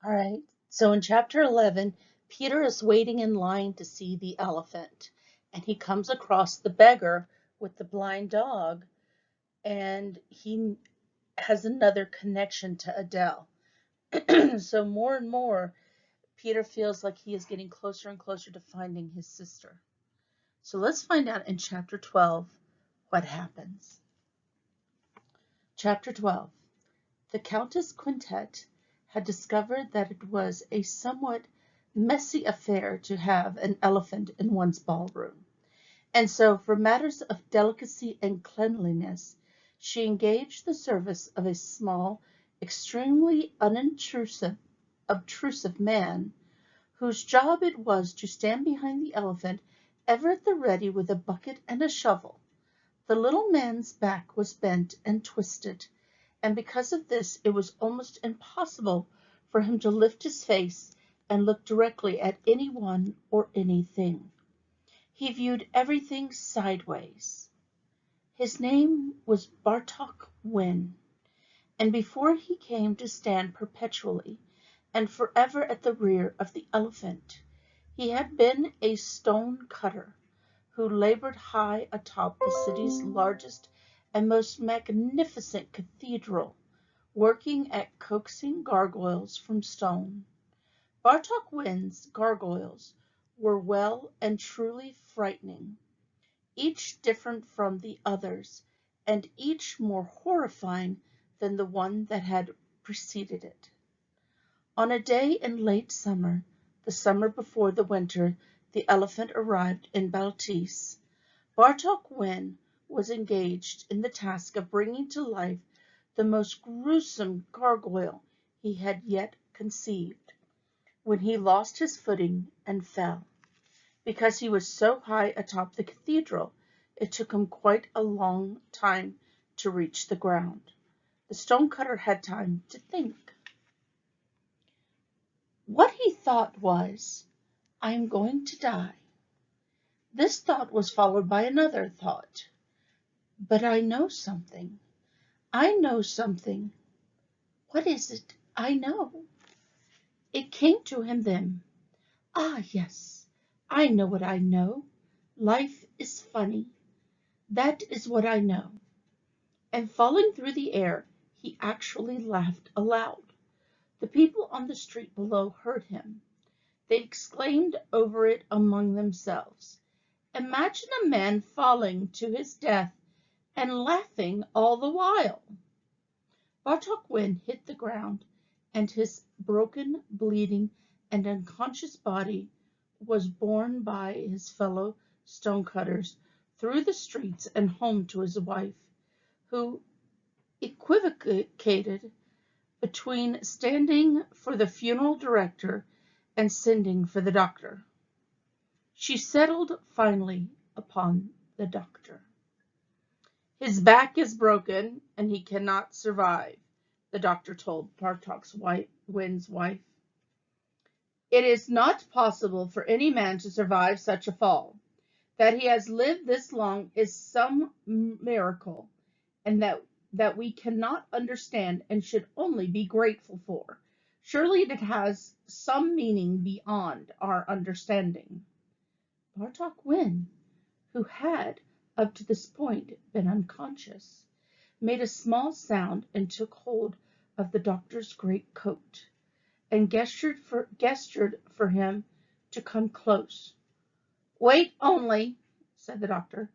All right. So in chapter 11, Peter is waiting in line to see the elephant, and he comes across the beggar with the blind dog, and he has another connection to Adele. So more and more, Peter feels like he is getting closer and closer to finding his sister. So let's find out in chapter 12 what happens. Chapter 12. The Countess Quintet had discovered that it was a somewhat messy affair to have an elephant in one's ballroom, and so for matters of delicacy and cleanliness she engaged the service of a small, extremely obtrusive man, whose job it was to stand behind the elephant ever at the ready with a bucket and a shovel. The little man's back was bent and twisted, and because of this it was almost impossible for him to lift his face and look directly at any one or anything. He viewed everything sideways. His name was Bartok Wynne, and before he came to stand perpetually and forever at the rear of the elephant, he had been a stone cutter who labored high atop the city's largest and most magnificent cathedral, working at coaxing gargoyles from stone. Bartok Wynne's gargoyles were well and truly frightening, each different from the others, and each more horrifying than the one that had preceded it. On a day in late summer, the summer before the winter the elephant arrived in Baltis, Bartok Wynne was engaged in the task of bringing to life the most gruesome gargoyle he had yet conceived, when he lost his footing and fell. Because he was so high atop the cathedral, it took him quite a long time to reach the ground. The stonecutter had time to think. What he thought was, "I am going to die." This thought was followed by another thought. "But I know something. I know something. What is it I know?" It came to him then. "Ah, yes, I know what I know. Life is funny. That is what I know." And falling through the air, he actually laughed aloud. The people on the street below heard him. They exclaimed over it among themselves. Imagine a man falling to his death and laughing all the while. Bartok Wynne hit the ground, and his broken, bleeding, and unconscious body was borne by his fellow stonecutters through the streets and home to his wife, who equivocated between standing for the funeral director and sending for the doctor. She settled finally upon the doctor. "His back is broken, and he cannot survive," the doctor told Wynne's wife. "It is not possible for any man to survive such a fall. That he has lived this long is some miracle, and that we cannot understand and should only be grateful for. Surely it has some meaning beyond our understanding." Bartok Wynne, who had up to this point been unconscious, made a small sound and took hold of the doctor's great coat, and gestured for him to come close. "Wait only," said the doctor.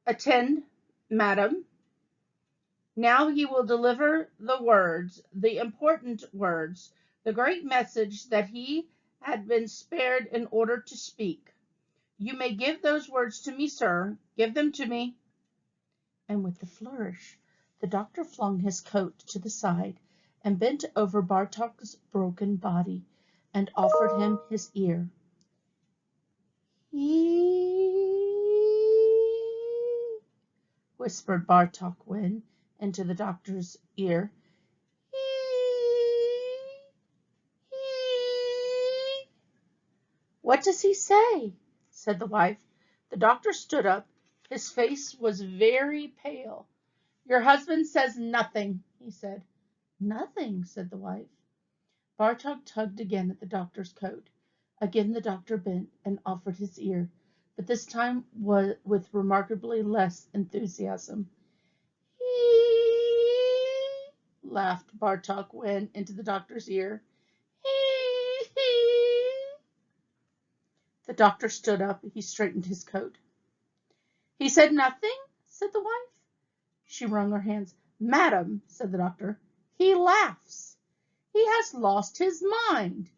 "Attend, madam. Now he will deliver the words, the important words, the great message that he had been spared in order to speak. You may give those words to me, sir. Give them to me." And with a flourish, the doctor flung his coat to the side and bent over Bartok's broken body and offered him his ear. "Hee," whispered Bartok Wynne into the doctor's ear. "Hee, hee." "What does he say?" said the wife. The doctor stood up. His face was very pale. "Your husband says nothing," he said. "Nothing," said the wife. Bartok tugged again at the doctor's coat. Again the doctor bent and offered his ear, but this time with remarkably less enthusiasm. "Hee!" laughed Bartok Win into the doctor's ear. "Hee! Hee!" The doctor stood up. He straightened his coat. "He said nothing?" said the wife. She wrung her hands. "Madam," said the doctor, "he laughs. He has lost his mind.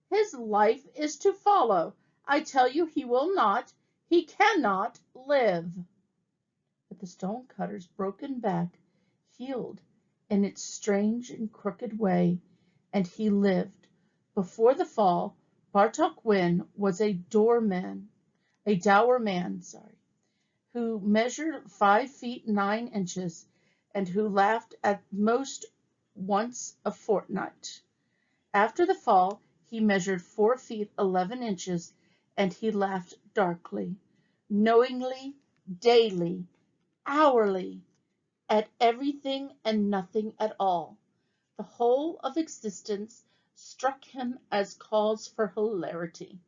His life is to follow. I tell you he will not, he cannot live." But the stonecutter's broken back healed in its strange and crooked way, and he lived. Before the fall, Bartok Win was a dour man, who measured 5 feet 9 inches, and who laughed at most once a fortnight. After the fall, he measured 4 feet 11 inches, and he laughed darkly, knowingly, daily, hourly, at everything and nothing at all. The whole of existence struck him as cause for hilarity.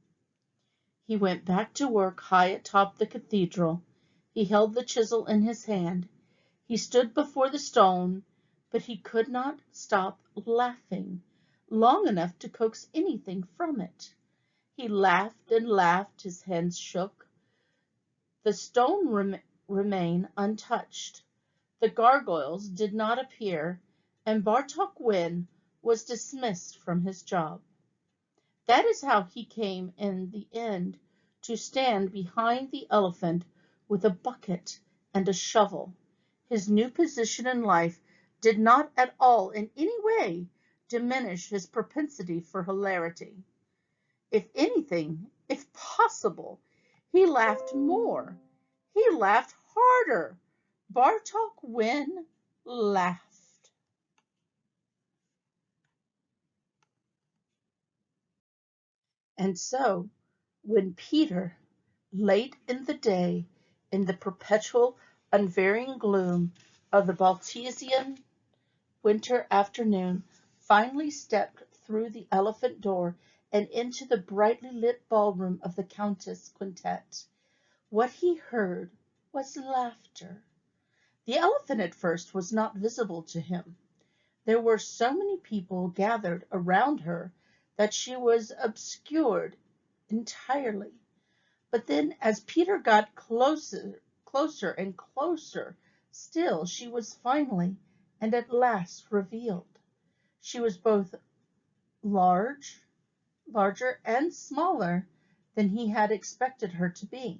He went back to work high atop the cathedral. He held the chisel in his hand. He stood before the stone, but he could not stop laughing long enough to coax anything from it. He laughed and laughed, his hands shook. The stone remained untouched. The gargoyles did not appear, and Bartok Win was dismissed from his job. That is how he came in the end to stand behind the elephant with a bucket and a shovel. His new position in life did not at all in any way diminish his propensity for hilarity. If anything, if possible, he laughed more. He laughed harder. Bartok Win laughed. And so, when Peter, late in the day, in the perpetual, unvarying gloom of the Baltesian winter afternoon, finally stepped through the elephant door and into the brightly lit ballroom of the Countess Quintet, what he heard was laughter. The elephant at first was not visible to him. There were so many people gathered around her that she was obscured entirely. But then, as Peter got closer and closer still, she was finally and at last revealed. She was both larger and smaller than he had expected her to be.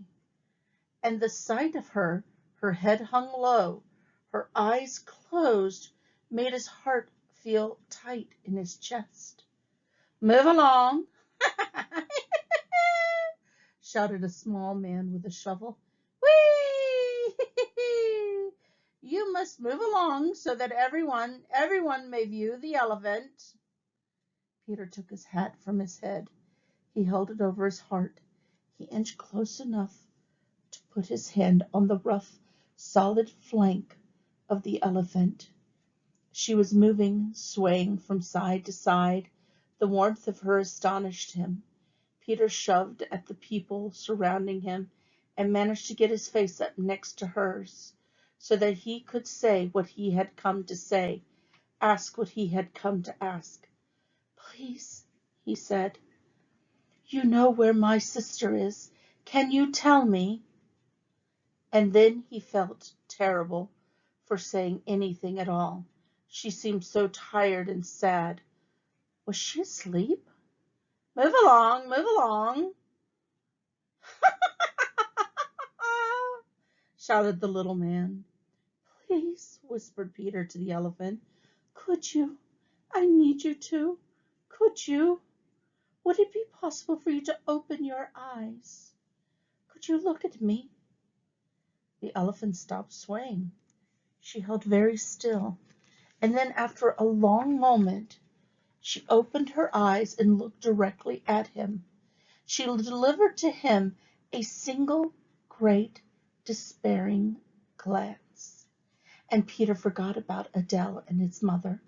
And the sight of her, her head hung low, her eyes closed, made his heart feel tight in his chest. "Move along," shouted a small man with a shovel. "Whee! You must move along so that everyone may view the elephant." Peter took his hat from his head. He held it over his heart. He inched close enough to put his hand on the rough, solid flank of the elephant. She was moving, swaying from side to side. The warmth of her astonished him. Peter shoved at the people surrounding him and managed to get his face up next to hers so that he could say what he had come to say, ask what he had come to ask. "Please," he said, "you know where my sister is. Can you tell me?" And then he felt terrible for saying anything at all. She seemed so tired and sad. Was she asleep? "Move along, move along," shouted the little man. "Please," whispered Peter to the elephant, "could you? I need you to. Could you? Would it be possible for you to open your eyes? Could you look at me?" The elephant stopped swaying. She held very still, and then after a long moment she opened her eyes and looked directly at him. She delivered to him a single great despairing glance, and Peter forgot about Adele and his mother.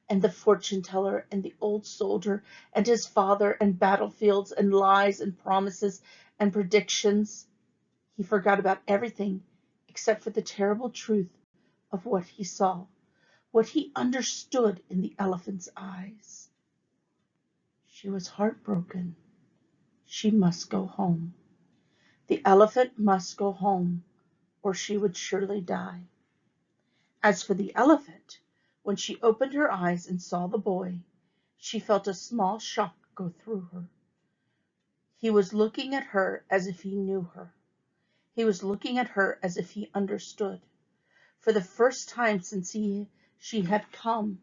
and the fortune teller and the old soldier and his father and battlefields and lies and promises and predictions. He forgot about everything except for the terrible truth of what he saw, what he understood in the elephant's eyes. She was heartbroken. She must go home. The elephant must go home, or she would surely die. As for the elephant, when she opened her eyes and saw the boy, she felt a small shock go through her. He was looking at her as if he knew her. He was looking at her as if he understood. For the first time since she had come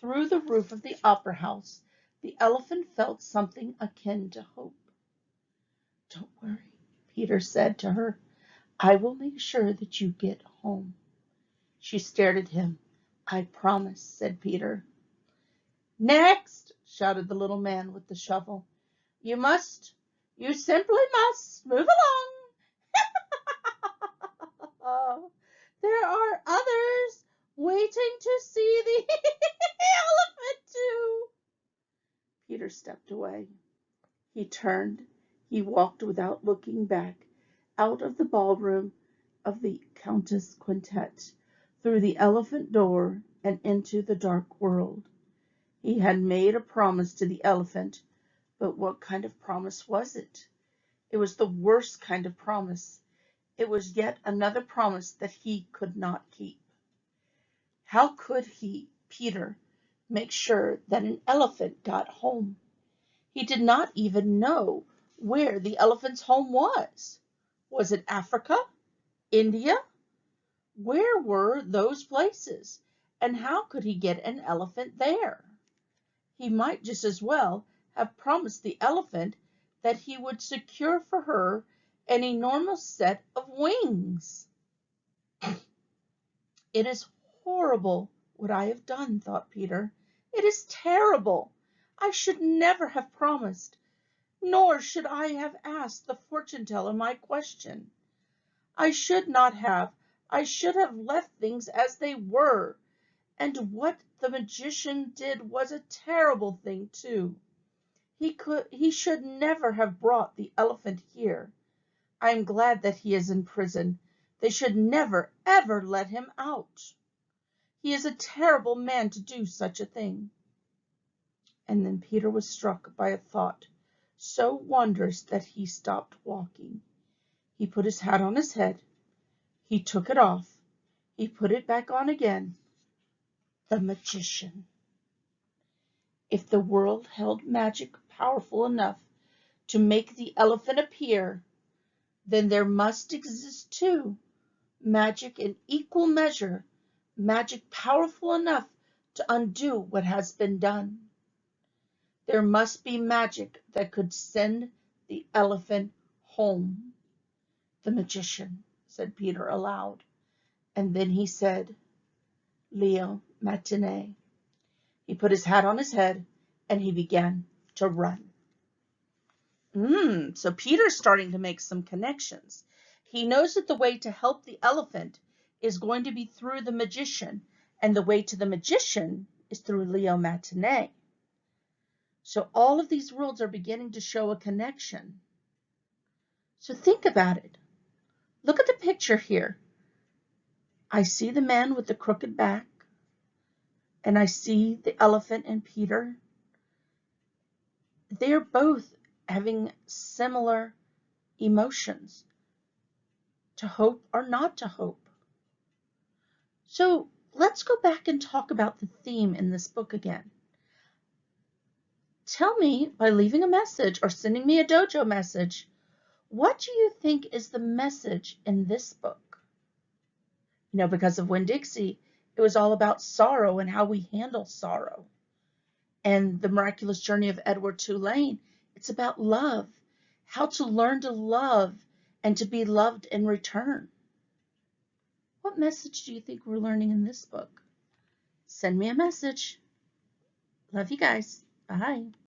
through the roof of the opera house, the elephant felt something akin to hope. "Don't worry," Peter said to her. "I will make sure that you get home." She stared at him. "I promise," said Peter. "Next!" shouted the little man with the shovel. You simply must move along. There are others waiting to see the elephant too." Peter stepped away. He turned. He walked without looking back, out of the ballroom of the Countess Quintet, through the elephant door, and into the dark world. He had made a promise to the elephant, but what kind of promise was it? It was the worst kind of promise. It was yet another promise that he could not keep. How could he, Peter, make sure that an elephant got home? He did not even know where the elephant's home was. Was it Africa? India? Where were those places? And how could he get an elephant there? He might just as well have promised the elephant that he would secure for her an enormous set of wings. "It is horrible what I have done," thought Peter. "It is terrible. I should never have promised, nor should I have asked the fortune teller my question. I should not have. I should have left things as they were. And what the magician did was a terrible thing too. He should never have brought the elephant here. I am glad that he is in prison. They should never, ever let him out. He is a terrible man to do such a thing." And then Peter was struck by a thought so wondrous that he stopped walking. He put his hat on his head. He took it off. He put it back on again. The magician. If the world held magic powerful enough to make the elephant appear, then there must exist too magic in equal measure, magic powerful enough to undo what has been done. There must be magic that could send the elephant home. "The magician," said Peter aloud, and then he said, "Leo matinee." He put his hat on his head and he began to run. So Peter's starting to make some connections. He knows that the way to help the elephant is going to be through the magician, and the way to the magician is through Leo matinee. So all of these worlds are beginning to show a connection. So think about it. Look at the picture here. I see the man with the crooked back, and I see the elephant and Peter. They're both having similar emotions, to hope or not to hope. So let's go back and talk about the theme in this book again. Tell me by leaving a message or sending me a dojo message, what do you think is the message in this book? Because of Winn-Dixie, it was all about sorrow and how we handle sorrow. And The Miraculous Journey of Edward Tulane, it's about love, how to learn to love and to be loved in return. What message do you think we're learning in this book? Send me a message. Love you guys. Bye.